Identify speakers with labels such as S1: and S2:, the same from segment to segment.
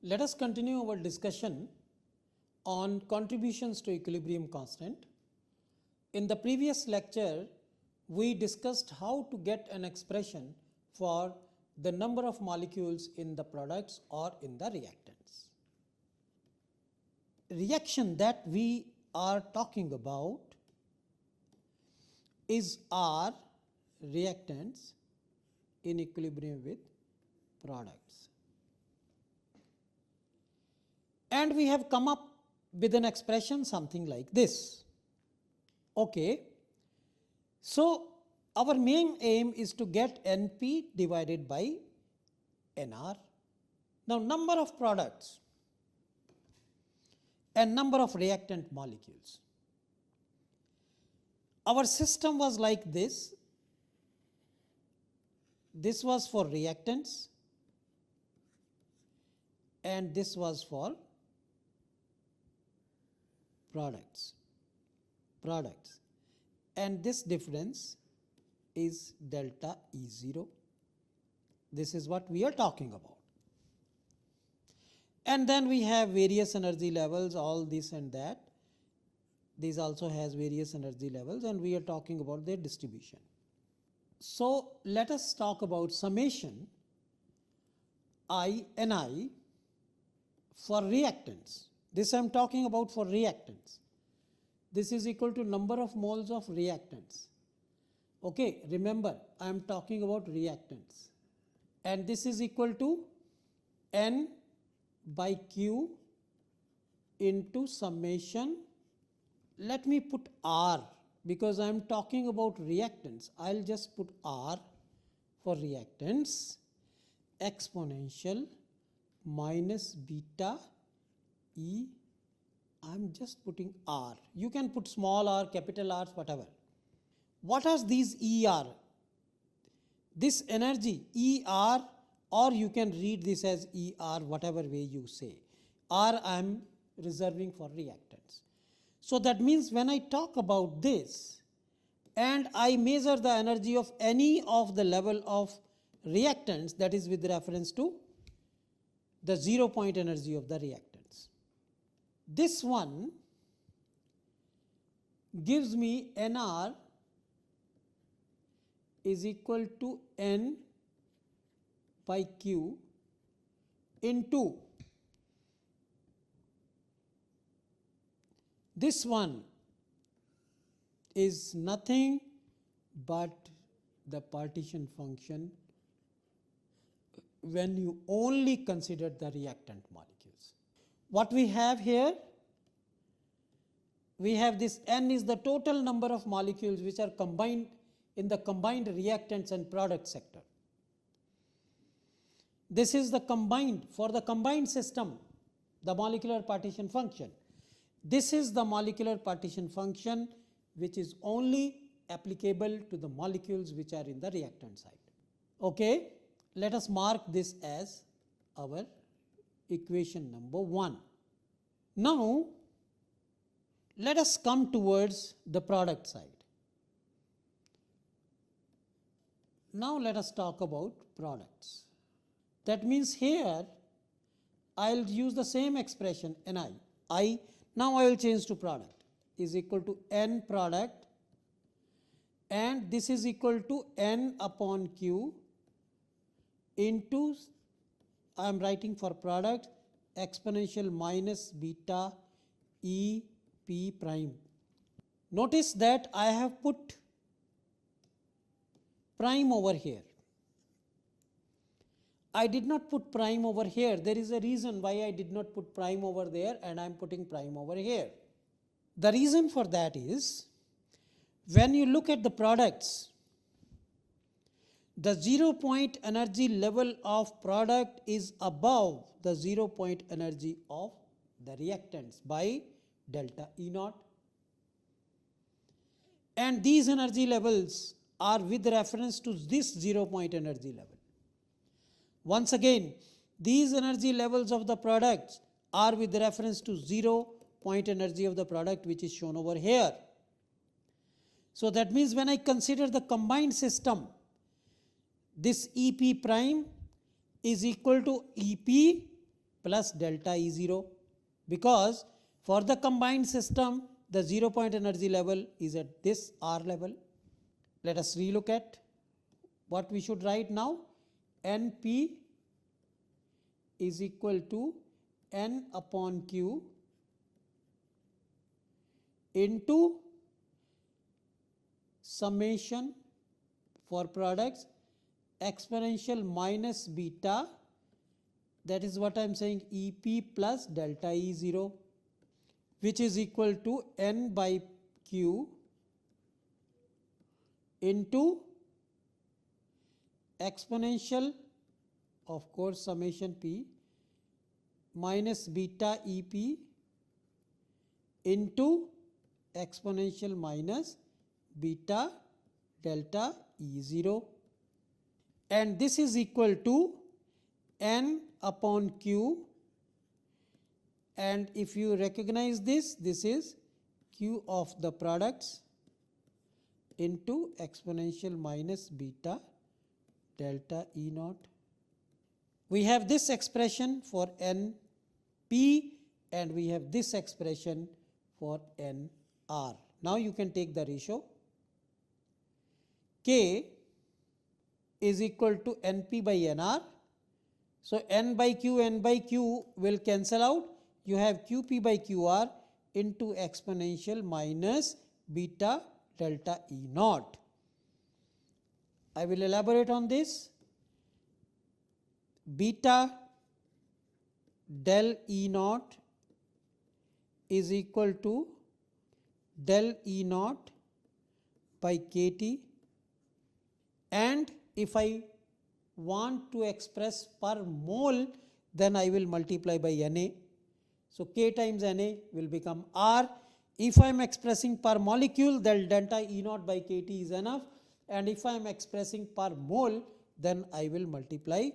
S1: Let us continue our discussion on contributions to equilibrium constant. In the previous lecture, we discussed how to get an expression for the number of molecules in the products or in the reactants. Reaction that we are talking about is our reactants in equilibrium with products. And we have come up with an expression something like this. Okay. So, our main aim is to get NP divided by NR. Now, number of products and number of reactant molecules. Our system was like this. This was for reactants and this was for products, and this difference is delta E0. This is what we are talking about. And then we have various energy levels, all this and that. This also has various energy levels and we are talking about their distribution. So, let us talk about summation I Ni for reactants. This I am talking about for reactants. This is equal to number of moles of reactants. Okay, remember I am talking about reactants. And this is equal to N by Q into summation. Let me put R because I am talking about reactants. I will just put R for reactants exponential minus beta E. I am just putting R. You can put small r, capital R, whatever. What are these ER? This energy ER, or you can read this as ER, whatever way you say. R I am reserving for reactants. So that means when I talk about this and I measure the energy of any of the level of reactants, that is with reference to the 0 point energy of the reactants. This one gives me NR is equal to N by Q into this one is nothing but the partition function when you only consider the reactant molecules. What we have here? We have this N is the total number of molecules which are combined in the combined reactants and product sector. This is the combined, for the combined system, the molecular partition function. This is the molecular partition function which is only applicable to the molecules which are in the reactant side. Okay, let us mark this as our equation number 1. Now, let us come towards the product side. Now, let us talk about products. That means here I will use the same expression Ni. Now I will change to product is equal to N product and this is equal to N upon Q into, I am writing for product, exponential minus beta E P prime. Notice that I have put prime over here. I did not put prime over here. There is a reason why I did not put prime over there and I am putting prime over here. The reason for that is when you look at the products, the 0 point energy level of product is above the 0 point energy of the reactants by delta E naught. And these energy levels are with reference to this 0 point energy level. Once again, these energy levels of the products are with reference to 0 point energy of the product which is shown over here. So that means when I consider the combined system, this EP prime is equal to EP plus delta E0, because for the combined system the 0 point energy level is at this R level. Let us relook at what we should write now. NP is equal to N upon Q into summation for products exponential minus beta, that is what I am saying, EP plus delta E0, which is equal to N by Q into exponential, of course, summation P minus beta EP into exponential minus beta delta E0, and this is equal to N upon Q, and if you recognize this, this is Q of the products into exponential minus beta delta E naught. We have this expression for NP and we have this expression for NR. Now you can take the ratio. K is equal to NP by NR. So N by Q will cancel out. You have QP by QR into exponential minus beta delta E naught. I will elaborate on this. Beta del E naught is equal to del E naught by KT, and if I want to express per mole, then I will multiply by Na. So K times Na will become R. If I am expressing per molecule, then delta E naught by KT is enough, and if I am expressing per mole, then I will multiply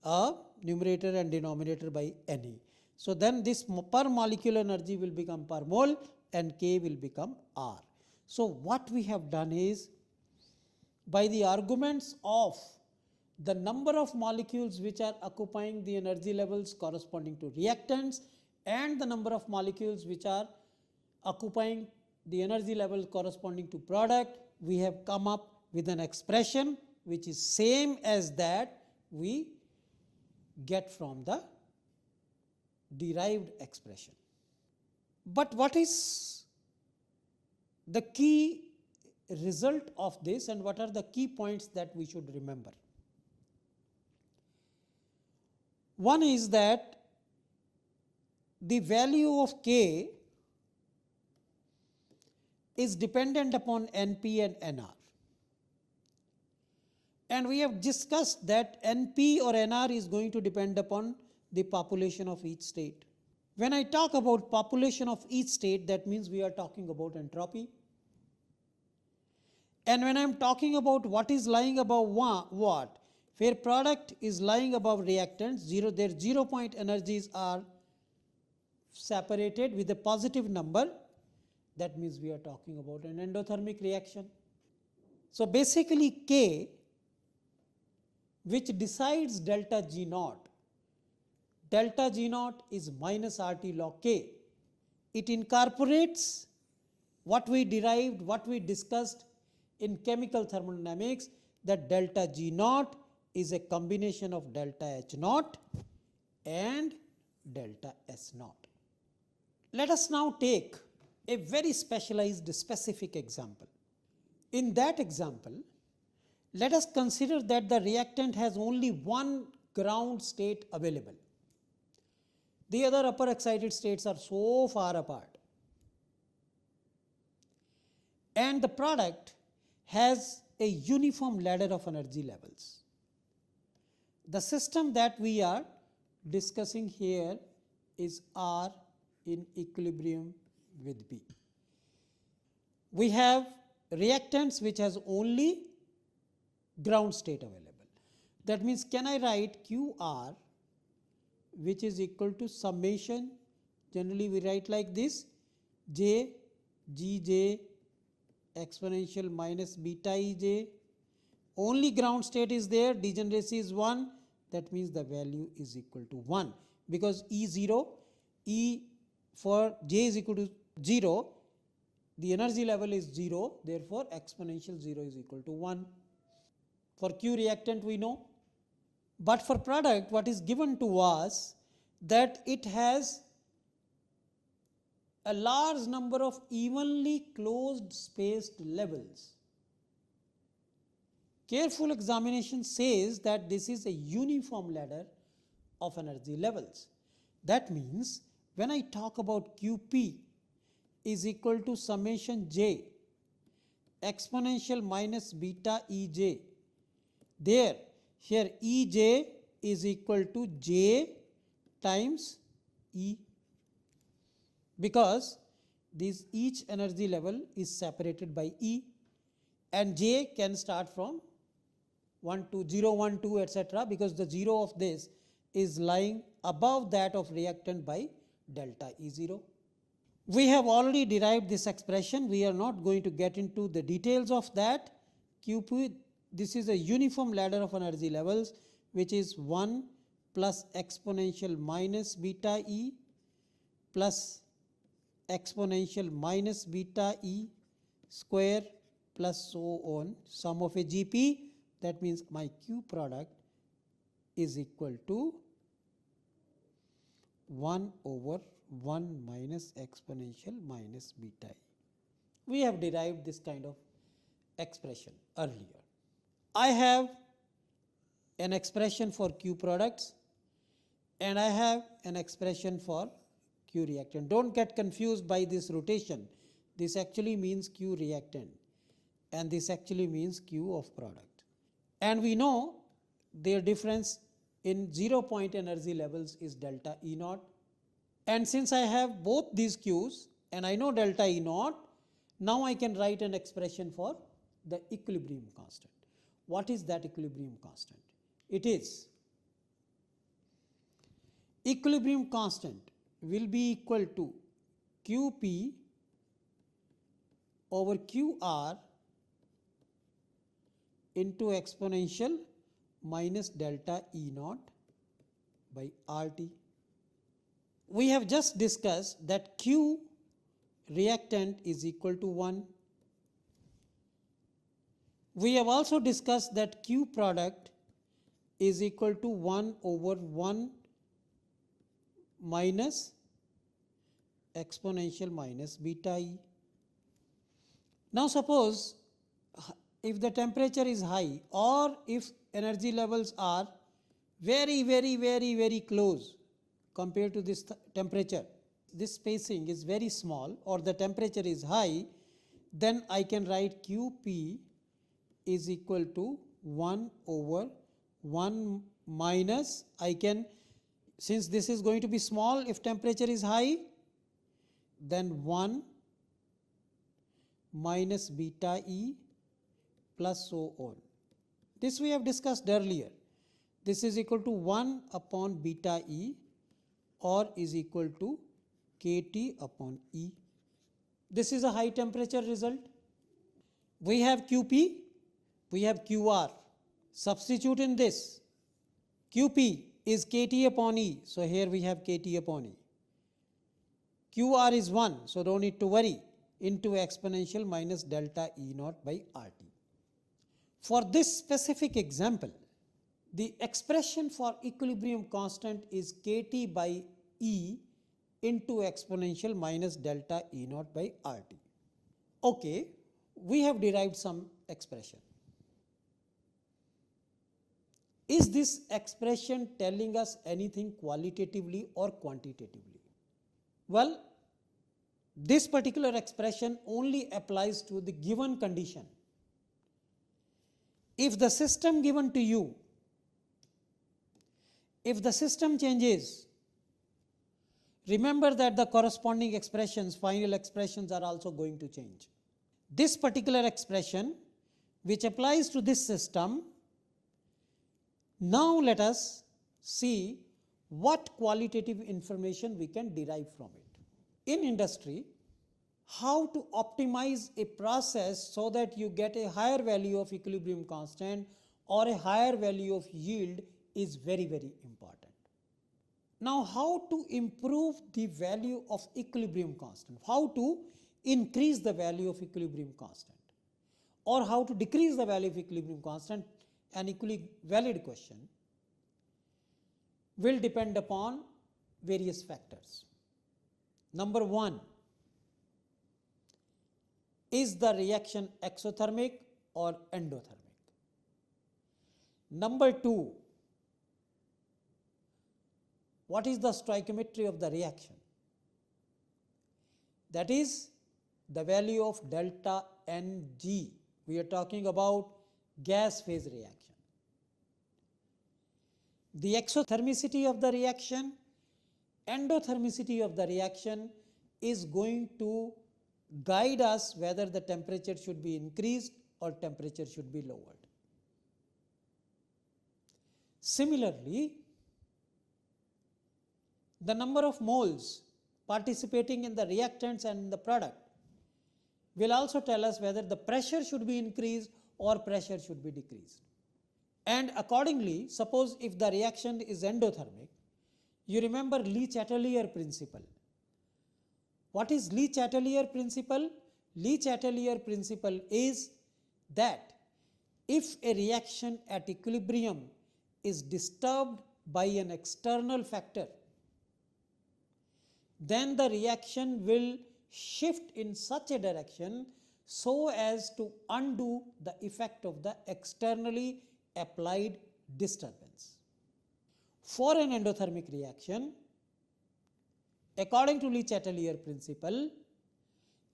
S1: a numerator and denominator by Na. So then this per molecule energy will become per mole and K will become R. So what we have done is, by the arguments of the number of molecules which are occupying the energy levels corresponding to reactants and the number of molecules which are occupying the energy level corresponding to product, we have come up with an expression which is same as that we get from the derived expression. But what is the key result of this and what are the key points that we should remember? One is that the value of K is dependent upon NP and NR. And we have discussed that NP or NR is going to depend upon the population of each state. When I talk about population of each state, that means we are talking about entropy. And when I am talking about what is lying above what, where product is lying above reactants, their 0 point energies are separated with a positive number, that means we are talking about an endothermic reaction. So basically K, which decides delta G naught, delta G naught is minus RT log K. It incorporates what we derived, what we discussed in chemical thermodynamics, that delta G naught is a combination of delta H naught and delta S naught. Let us now take a very specialized specific example. In that example, let us consider that the reactant has only one ground state available. The other upper excited states are so far apart. And the product has a uniform ladder of energy levels. The system that we are discussing here is R in equilibrium with B. We have reactants which has only ground state available. That means, can I write QR, which is equal to summation, generally we write like this, J, Gj exponential minus beta Ej, only ground state is there, degeneracy is 1, that means the value is equal to 1, because E0, E for J is equal to 0, the energy level is 0, therefore exponential 0 is equal to 1. For Q reactant we know, but for product what is given to us that it has a large number of evenly closed spaced levels. Careful examination says that this is a uniform ladder of energy levels. That means when I talk about QP is equal to summation J exponential minus beta Ej, there here Ej is equal to J times E, because this each energy level is separated by E, and J can start from 1 to 0, 1, 2, etc., because the 0 of this is lying above that of reactant by delta E0. We have already derived this expression. We are not going to get into the details of that. QP, this is a uniform ladder of energy levels, which is 1 plus exponential minus beta E plus exponential minus beta E square plus so on, sum of a GP. That means my Q product is equal to 1 over 1 minus exponential minus beta E. We have derived this kind of expression earlier. I have an expression for Q products and I have an expression for Q reactant. Don't get confused by this rotation. This actually means Q reactant and this actually means Q of product. And we know their difference in 0 point energy levels is delta E naught. And since I have both these Q's and I know delta E naught, now I can write an expression for the equilibrium constant. What is that equilibrium constant? It is equilibrium constant will be equal to QP over QR into exponential minus delta E naught by RT. We have just discussed that Q reactant is equal to 1. We have also discussed that Q product is equal to 1 over 1 minus exponential minus beta E. Now suppose if the temperature is high or if energy levels are very close compared to this temperature, this spacing is very small or the temperature is high, then I can write QP is equal to 1 over 1 minus, I can, since this is going to be small if temperature is high, then 1 minus beta E plus so on. This we have discussed earlier. This is equal to 1 upon beta E or is equal to KT upon E. This is a high temperature result. We have QP, we have QR. Substitute in this. QP is KT upon E, so here we have KT upon E. QR is 1, so don't need to worry, into exponential minus delta E naught by RT. For this specific example, the expression for equilibrium constant is KT by E into exponential minus delta E naught by RT. Okay, we have derived some expression. Is this expression telling us anything qualitatively or quantitatively? Well, this particular expression only applies to the given condition. If the system given to you, if the system changes, remember that the corresponding expressions, final expressions are also going to change. This particular expression which applies to this system, now let us see what qualitative information we can derive from it. In industry, how to optimize a process so that you get a higher value of equilibrium constant or a higher value of yield is very, very important. Now, how to improve the value of equilibrium constant? How to increase the value of equilibrium constant? Or how to decrease the value of equilibrium constant? An equally valid question, will depend upon various factors. Number one, is the reaction exothermic or endothermic? Number two, what is the stoichiometry of the reaction? That is the value of delta Ng. We are talking about gas phase reaction. The exothermicity of the reaction, endothermicity of the reaction is going to guide us whether the temperature should be increased or temperature should be lowered. Similarly, the number of moles participating in the reactants and the product will also tell us whether the pressure should be increased or pressure should be decreased. And accordingly, suppose if the reaction is endothermic, you remember Le-Chatelier principle. What is Le-Chatelier principle? Le-Chatelier principle is that if a reaction at equilibrium is disturbed by an external factor, then the reaction will shift in such a direction so as to undo the effect of the externally applied disturbance. For an endothermic reaction, according to Le-Chatelier principle,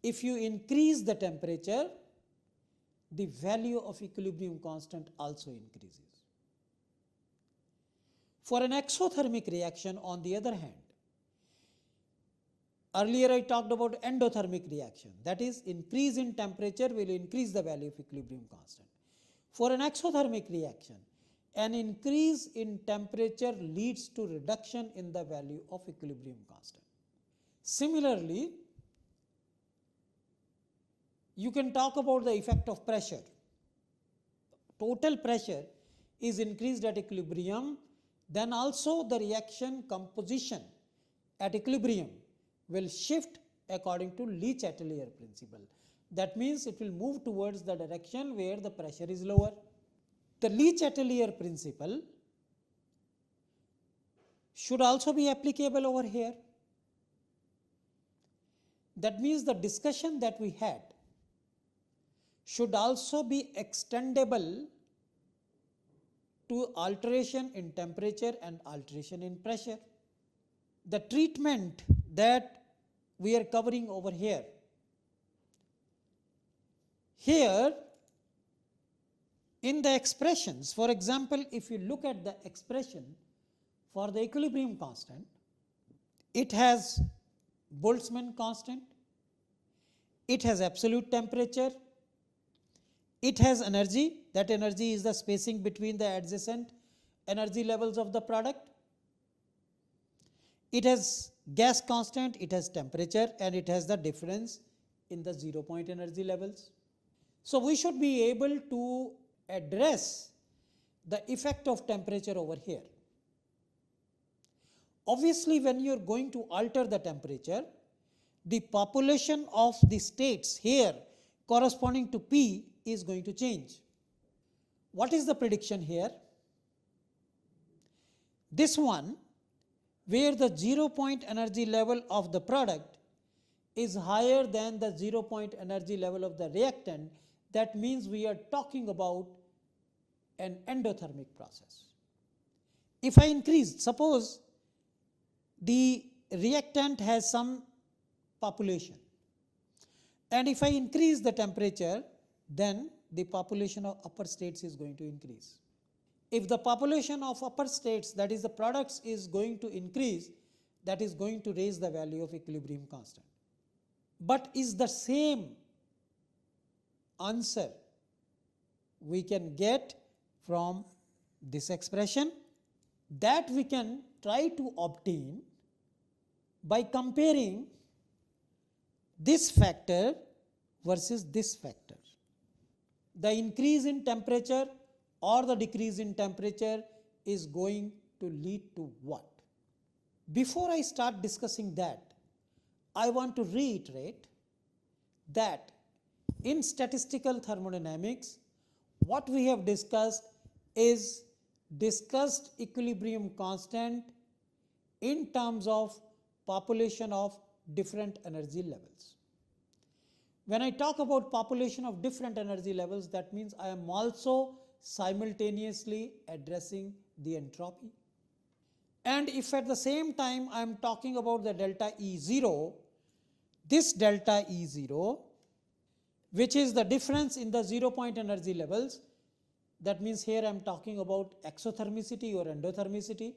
S1: if you increase the temperature, the value of equilibrium constant also increases. For an exothermic reaction, on the other hand, earlier I talked about endothermic reaction, that is, increase in temperature will increase the value of equilibrium constant. For an exothermic reaction, an increase in temperature leads to reduction in the value of equilibrium constant. Similarly, you can talk about the effect of pressure. Total pressure is increased at equilibrium, then also the reaction composition at equilibrium will shift according to Le-Chatelier principle. That means it will move towards the direction where the pressure is lower. The Le-Chatelier principle should also be applicable over here. That means the discussion that we had should also be extendable to alteration in temperature and alteration in pressure. The treatment that we are covering over here, in the expressions, for example, if you look at the expression for the equilibrium constant, it has Boltzmann constant, it has absolute temperature, it has energy, that energy is the spacing between the adjacent energy levels of the product, it has gas constant, it has temperature, and it has the difference in the 0 point energy levels. So we should be able to address the effect of temperature over here. Obviously, when you are going to alter the temperature, the population of the states here corresponding to P is going to change. What is the prediction here? This one, where the 0 point energy level of the product is higher than the 0 point energy level of the reactant, that means we are talking about an endothermic process. If I increase, suppose the reactant has some population, and if I increase the temperature, then the population of upper states is going to increase. If the population of upper states, that is the products, is going to increase, that is going to raise the value of equilibrium constant. But is the same answer we can get from this expression? That we can try to obtain by comparing this factor versus this factor. The increase in temperature or the decrease in temperature is going to lead to what? Before I start discussing that, I want to reiterate that in statistical thermodynamics, what we have discussed is discussed equilibrium constant in terms of population of different energy levels. When I talk about population of different energy levels, that means I am also simultaneously addressing the entropy. And if at the same time I am talking about the delta E0, this delta E0, which is the difference in the 0 point energy levels, that means here I am talking about exothermicity or endothermicity.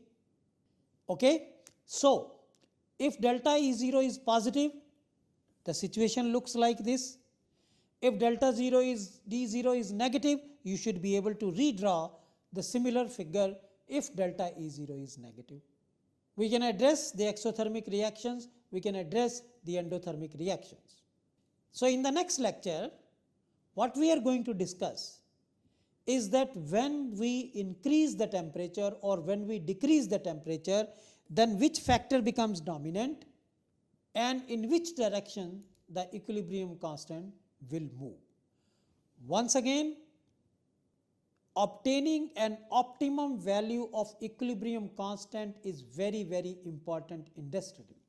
S1: Okay? So, if delta E0 is positive, the situation looks like this. If delta D0 is negative, you should be able to redraw the similar figure if delta E0 is negative. We can address the exothermic reactions, we can address the endothermic reactions. So in the next lecture, what we are going to discuss is that when we increase the temperature or when we decrease the temperature, then which factor becomes dominant and in which direction the equilibrium constant will move. Once again, obtaining an optimum value of equilibrium constant is very, very important industrially.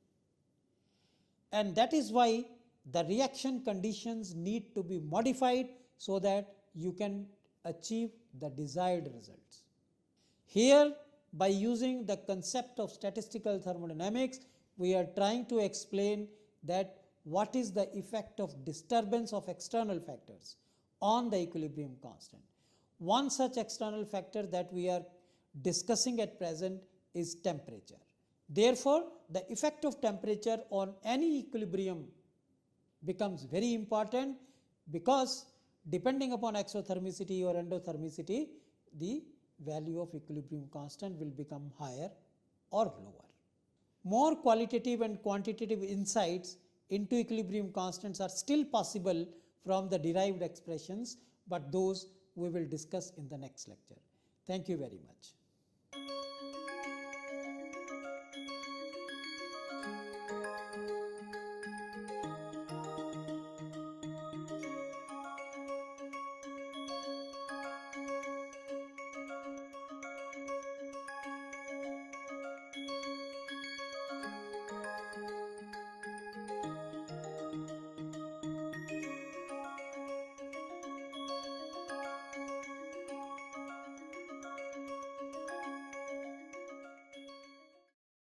S1: And that is why the reaction conditions need to be modified so that you can achieve the desired results. Here, by using the concept of statistical thermodynamics, we are trying to explain that what is the effect of disturbance of external factors on the equilibrium constant. One such external factor that we are discussing at present is temperature. Therefore, the effect of temperature on any equilibrium becomes very important because depending upon exothermicity or endothermicity, the value of equilibrium constant will become higher or lower. More qualitative and quantitative insights into equilibrium constants are still possible from the derived expressions, but those we will discuss in the next lecture. Thank you very much.